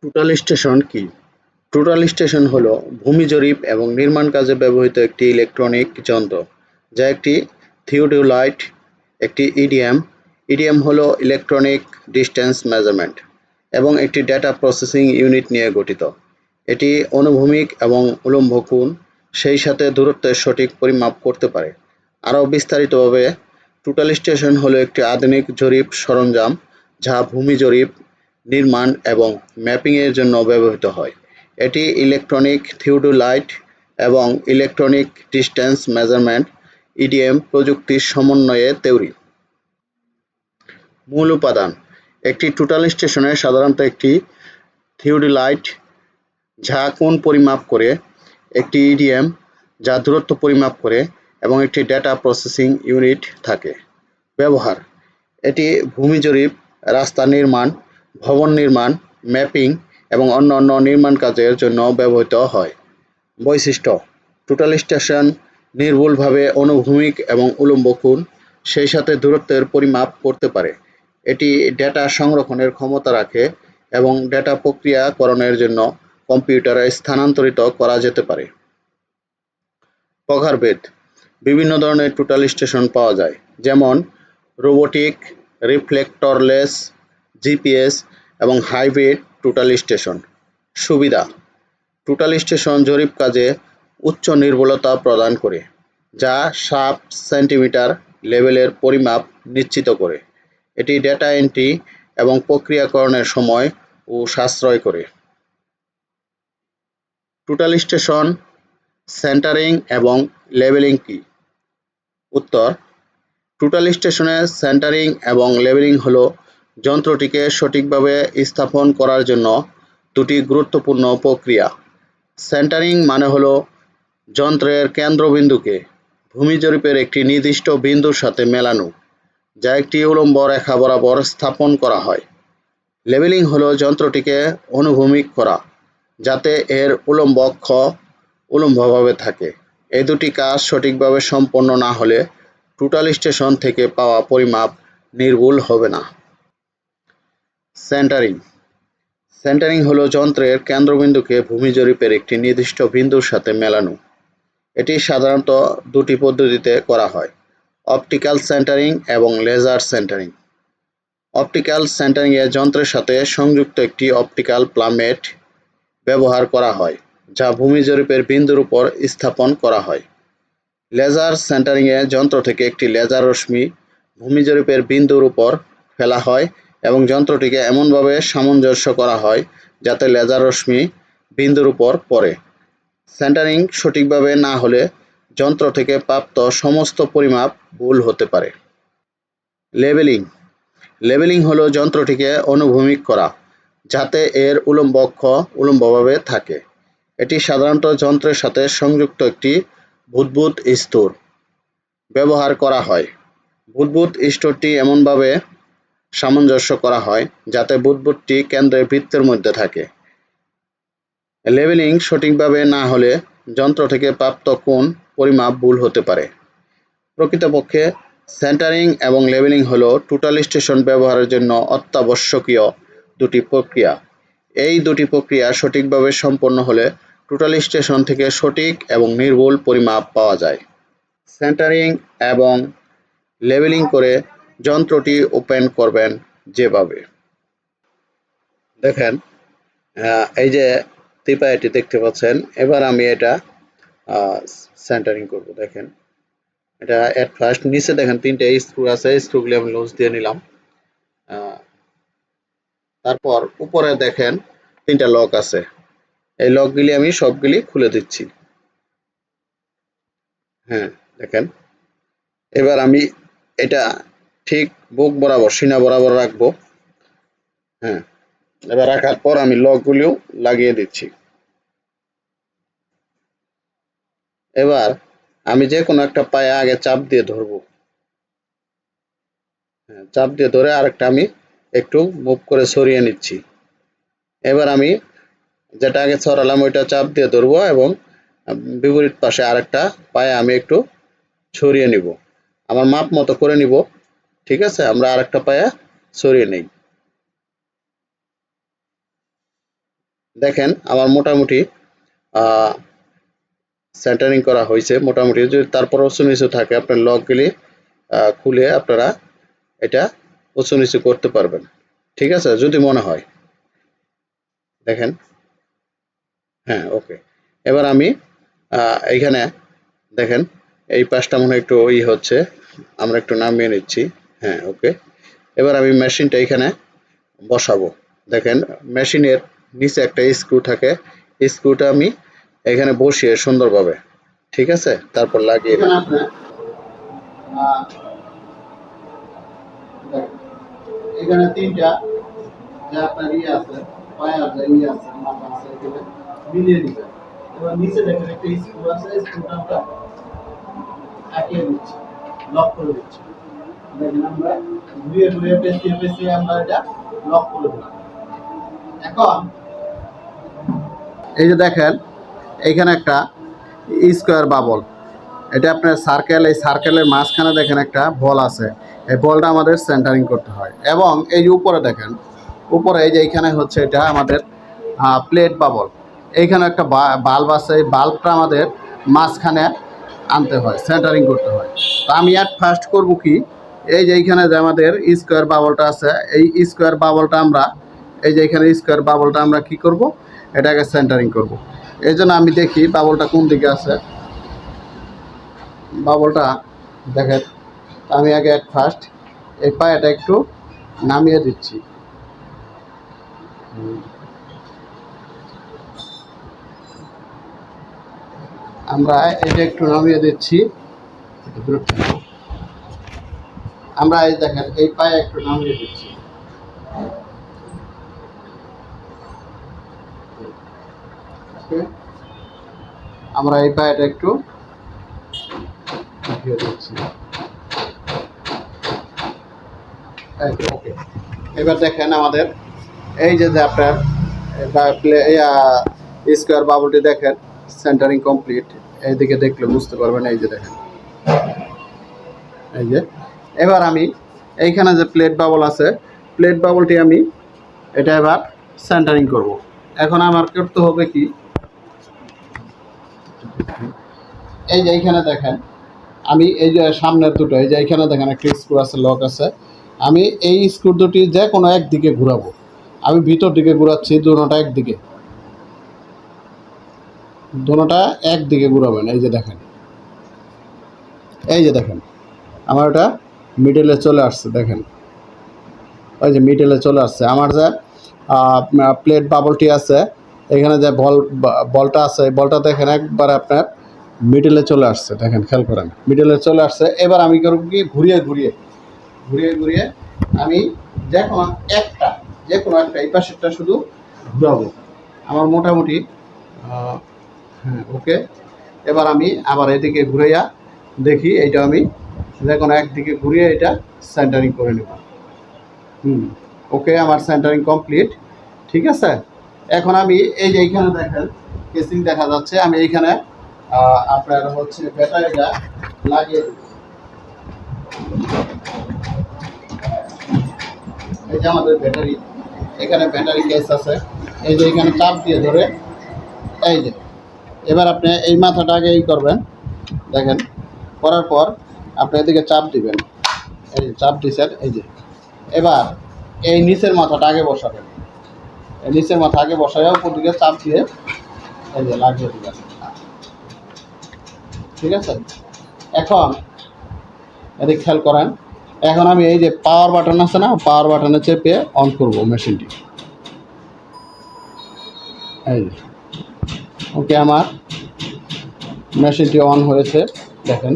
Total station কি? Total station হলো ভূমি জরিপ এবং নির্মাণ কাজে ব্যবহৃত একটি ইলেকট্রনিক যন্ত্র, যা একটি থিওডোলাইট, একটি ইডিএম। ইডিএম হলো ইলেকট্রনিক ডিস্টেন্স মেজারমেন্ট এবং একটি ডেটা প্রসেসিং ইউনিট নিয়ে গঠিত। এটি অনুভূমিক এবং উল্লম্ব কোণ, সেই সাথে দূরত্বের সঠিক পরিমাপ করতে পারে। আরও বিস্তারিতভাবে, টোটাল স্টেশন হলো একটি আধুনিক জরিপ সরঞ্জাম যা ভূমি জরিপ, নির্মাণ এবং ম্যাপিংয়ের জন্য ব্যবহৃত হয়। এটি ইলেকট্রনিক থিওডোলাইট এবং ইলেকট্রনিক ডিস্টেন্স মেজারমেন্ট (ইডিএম) প্রযুক্তির সমন্বয়ে তৈরি। মূল উপাদান: একটি টোটাল স্টেশনে সাধারণত একটি থিওডোলাইট যা কোণ পরিমাপ করে, একটি ইডিএম যা দূরত্ব পরিমাপ করে এবং একটি ডেটা প্রসেসিং ইউনিট থাকে। ব্যবহার: এটি ভূমি জরিপ, রাস্তা নির্মাণ, ভবন নির্মাণ, ম্যাপিং এবং অন্যান্য নির্মাণ কাজের জন্য ব্যবহৃত হয়। বৈশিষ্ট্য: টোটাল স্টেশন নির্ভুলভাবে অনুভূমিক এবং উল্লম্ব কোণ, সেই সাথে দূরত্বের পরিমাপ করতে পারে। এটি ডেটা সংরক্ষণের ক্ষমতা রাখে এবং ডেটা প্রক্রিয়াকরণের জন্য কম্পিউটারে স্থানান্তরিত করা যেতে পারে। প্রকারভেদ: বিভিন্ন ধরনের টোটাল স্টেশন পাওয়া যায়, যেমন রোবোটিক, রিফ্লেক্টরলেস, জিপিএস এবং হাইব্রিড টোটাল স্টেশন। সুবিধা: টোটাল স্টেশন জরিপ কাজে উচ্চ নির্ভুলতা প্রদান করে, যা সাব-সেন্টিমিটার লেভেলের পরিমাপ নিশ্চিত করে। এটি ডেটা এন্ট্রি এবং প্রক্রিয়াকরণের সময় ও সাশ্রয় করে। টোটাল স্টেশন সেন্টারিং এবং লেবেলিং কি? উত্তর: টোটাল স্টেশনের সেন্টারিং এবং লেবেলিং হল যন্ত্রটিকে সঠিকভাবে স্থাপন করার জন্য দুটি গুরুত্বপূর্ণ প্রক্রিয়া। সেন্টারিং মানে হল যন্ত্রের কেন্দ্রবিন্দুকে ভূমি জরিপের একটি নির্দিষ্ট বিন্দুর সাথে মেলানো, যা একটি উল্লম্ব রেখা বরাবর স্থাপন করা হয়। লেবেলিং হল যন্ত্রটিকে অনুভূমিক করা, যাতে এর উল্লম্ব অক্ষ উল্লম্বভাবে থাকে। এই দুটি কাজ সঠিকভাবে সম্পন্ন না হলে টোটাল স্টেশন থেকে পাওয়া পরিমাপ নির্ভুল হবে না। সেন্টারিং: সেন্টারিং হল যন্ত্রের কেন্দ্রবিন্দুকে ভূমি জরিপের একটি নির্দিষ্ট বিন্দুর সাথে মেলানো। এটি সাধারণত দুটি পদ্ধতিতে করা হয়: অপটিক্যাল সেন্টারিং এবং লেজার সেন্টারিং। অপটিক্যাল সেন্টারিংয়ে যন্ত্রের সাথে সংযুক্ত একটি অপটিক্যাল প্লামেট ব্যবহার করা হয়, যা ভূমি জরিপের বিন্দুর উপর স্থাপন করা হয়। লেজার সেন্টারিংয়ে যন্ত্র থেকে একটি লেজার রশ্মি ভূমি জরিপের বিন্দুর উপর ফেলা হয় এবং যন্ত্রটিকে এমনভাবে সামঞ্জস্য করা হয় যাতে লেজার রশ্মি বিন্দুর উপর পড়ে। সেন্টারিং সঠিকভাবে না হলে যন্ত্র থেকে প্রাপ্ত সমস্ত পরিমাপ ভুল হতে পারে। লেবেলিং: লেবেলিং হল যন্ত্রটিকে অনুভূমিক করা, যাতে এর উল্লম্ব অক্ষ উল্লম্বভাবে থাকে। এটি সাধারণত যন্ত্রের সাথে সংযুক্ত একটি বুদ্বুদ স্তর ব্যবহার করা হয়। বুদ্বুদ স্তরটি এমনভাবে সামঞ্জস্য করা হয় যাতে বুদ্বুদটি কেন্দ্রের বৃত্তের মধ্যে থাকে। লেবেলিং সঠিকভাবে না হলে যন্ত্র থেকে প্রাপ্ত কোণ পরিমাপ ভুল হতে পারে। প্রকৃতপক্ষে সেন্টারিং এবং লেবেলিং হল টোটাল স্টেশন ব্যবহারের জন্য অত্যাবশ্যকীয় দুটি প্রক্রিয়া। এই দুটি প্রক্রিয়া সঠিকভাবে সম্পন্ন হলে টোটাল স্টেশন থেকে সঠিক এবং নির্ভুল পরিমাপ পাওয়া যায়। সেন্টারিং এবং লেবেলিং করে যন্ত্রটি ওপেন করবেন যেভাবে। দেখেন, এই যে টিপাইটি দেখতে পাচ্ছেন, এবার আমি এটা সেন্টারিং করব। দেখেন, এটা এট ফার্স্ট নিচে দেখেন 3টে স্ক্রু আছে, স্ক্রুগুলি আমি লুজ দিয়ে নিলাম। তারপর উপরে দেখেন 3টা লক আছে, এই লকগুলি আমি সবগুলি খুলে দিচ্ছি। হ্যাঁ, দেখেন, এবার আমি এটা ঠিক বুক বরাবর, সিনা বরাবর রাখবো। হ্যাঁ, এবার রাখার পর আমি লকগুলিও লাগিয়ে দিচ্ছি। এবার আমি যে কোনো একটা পায়ে আগে চাপ দিয়ে ধরবো। হ্যাঁ, চাপ দিয়ে ধরে আরেকটা আমি একটু মুভ করে সরিয়ে নিচ্ছি। এবার আমি যেটা আগে ছড়ালাম ওইটা চাপ দিয়ে ধরবো এবং বিপরীত পাশে আরেকটা পায়ে আমি একটু ছড়িয়ে নিব, আমার মাপ মতো করে নিব। ঠিক আছে, আমরা আরেকটা পায়ে ছড়িয়ে নেই। দেখেন আমার মোটামুটি সেন্টারিং করা হয়েছে মোটামুটি। যদি তারপর উঁচু নিচু থাকে আপনার লকগুলি খুলে আপনারা এটা উঁচু নিচু করতে পারবেন, ঠিক আছে, যদি মনে হয়। দেখেন, হ্যাঁ, ওকে। এবার আমি এইখানে দেখেন এই পাশটা মনে হয় একটু হচ্ছে, আমরা একটু নামিয়ে নিচ্ছি। হ্যাঁ, ওকে। এবার আমি মেশিনটা এখানে বসাবো। দেখেন মেশিনের নিচে একটা স্ক্রু থাকে, স্ক্রুটা আমি এখানে বসিয়ে সুন্দরভাবে, ঠিক আছে, তারপর লাগিয়ে এখানে আপনার এখানে তিনটা যে আপনার আছে পায়া আছে আছে মাথা আছে এখানে মিলিয়ে দিবেন। এবার নিচে দেখেন একটা স্ক্রু আছে, স্ক্রুটা আমরা আটকে দিচ্ছি, লক করে দিচ্ছি। দেখেন আমরা ঘুরিয়ে ঘুরিয়ে পেঁচিয়ে পেঁচিয়ে আমরা এটা লক করে দিলাম। এখন এই যে দেখেন এইখানে একটা স্কোয়ার বাবল, এটা আপনার সার্কেল, এই সার্কেলের মাঝখানে দেখেন একটা বল আছে, এই বলটা আমাদের সেন্টারিং করতে হয়। এবং এই যে উপরে দেখেন, উপরে এই যে এইখানে হচ্ছে এটা আমাদের প্লেট বাবল, এইখানে একটা বাল্ব আছে, এই বাল্বটা আমাদের মাঝখানে আনতে হয়, সেন্টারিং করতে হয়। তো আমি অ্যাট ফার্স্ট করবো কি, এই যে এইখানে যে আমাদের স্কোয়ার বাবলটা আছে, এই স্কোয়ার বাবলটা আমরা এই যে এখানে স্কোয়ার বাবলটা আমরা কি করব, এটাকে সেন্টারিং করব। এই জন্য আমি দেখি বাবলটা কোন দিকে আছে। বাবলটা দেখেন আমি আগে অ্যাট ফার্স্ট এই পায়াটা একটু নামিয়ে দিচ্ছি। আমরা এটা একটু নামিয়ে দিচ্ছি, আমরা এই দেখেন এই পায়ে একটু নামিয়ে দিচ্ছি। আমরা এই পায়াটা একটু দিয়ে দিচ্ছি। ওকে। এবার দেখেন আমাদের এই যে আপনার স্কোয়ার বাবলটি দেখেন সেন্টারিং কমপ্লিট। এইদিকে দেখলে বুঝতে পারবেন, এই যে দেখেন, এই যে। এবার আমি এইখানে যে প্লেট বাবল আছে, প্লেট বাবলটি আমি এটা এবার সেন্টারিং করব। এখন আমার করতে হবে কি, এই যে এইখানে দেখেন আমি এই যে সামনের দুটো, এই যে এইখানে দেখেন একটা স্ক্রু আছে, লক আছে, আমি এই স্ক্রু দুটি যে কোনো একদিকে ঘুরাবো। আমি ভিতর দিকে ঘুরাচ্ছি, দুটোটা একদিকে, দুটোটা একদিকে ঘুরাবেন। এই যে দেখেন, এই যে দেখেন আমার ওটা মিডলে চলে আসছে, দেখেন ওই যে মিডলে চলে আসছে। আমার যে প্লেট বাবলটি আছে, এখানে যে বলটা আছে, এই বলটা দেখেন একবার আপনার মিডলে চলে আসছে, দেখেন খেয়াল করেন মিডলে চলে আসছে। এবার আমি করব কি, ঘুরিয়ে ঘুরিয়ে ঘুরিয়ে ঘুরিয়ে আমি যে কোনো একটা এই পাশেরটা শুধু ঘুরাবো। আমার মোটামুটি হ্যাঁ, ওকে। এবার আমি আবার এদিকে ঘুরাইয়া দেখি, এইটা আমি যে কোনো একদিকে ঘুরিয়ে এটা সেন্টারিং করে নেব। ওকে, আমার সেন্টারিং কমপ্লিট, ঠিক আছে। এখন আমি এই যে এইখানে দেখেন কেসিং দেখা যাচ্ছে, আমি এইখানে আপনার হচ্ছে ব্যাটারিটা লাগিয়ে দেব। এই যে আমাদের ব্যাটারি, এখানে ব্যাটারি কেস আছে, এই যে এখানে চাপ দিয়ে ধরে, এই যে এবার আপনি এই মাথাটা আগে করবেন, দেখেন করার পর আপনি এদিকে চাপ দিবেন, এই যে চাপ দিচ্ছেন, এই যে এবার এই নিচের মাথাটা আগে বসাবেন, এই নিচের মাথা আগে বসায় উপর দিকে চাপ দিয়ে এই যে লাগিয়ে দিবেন, ঠিক আছে। এখন এদিকে খেয়াল করেন, এখন আমি এই যে পাওয়ার বাটন আছে না, পাওয়ার বাটনে চেপে অন করব মেশিনটি, এই যে ওকে, আমার মেশিনটি অন হয়েছে, দেখেন।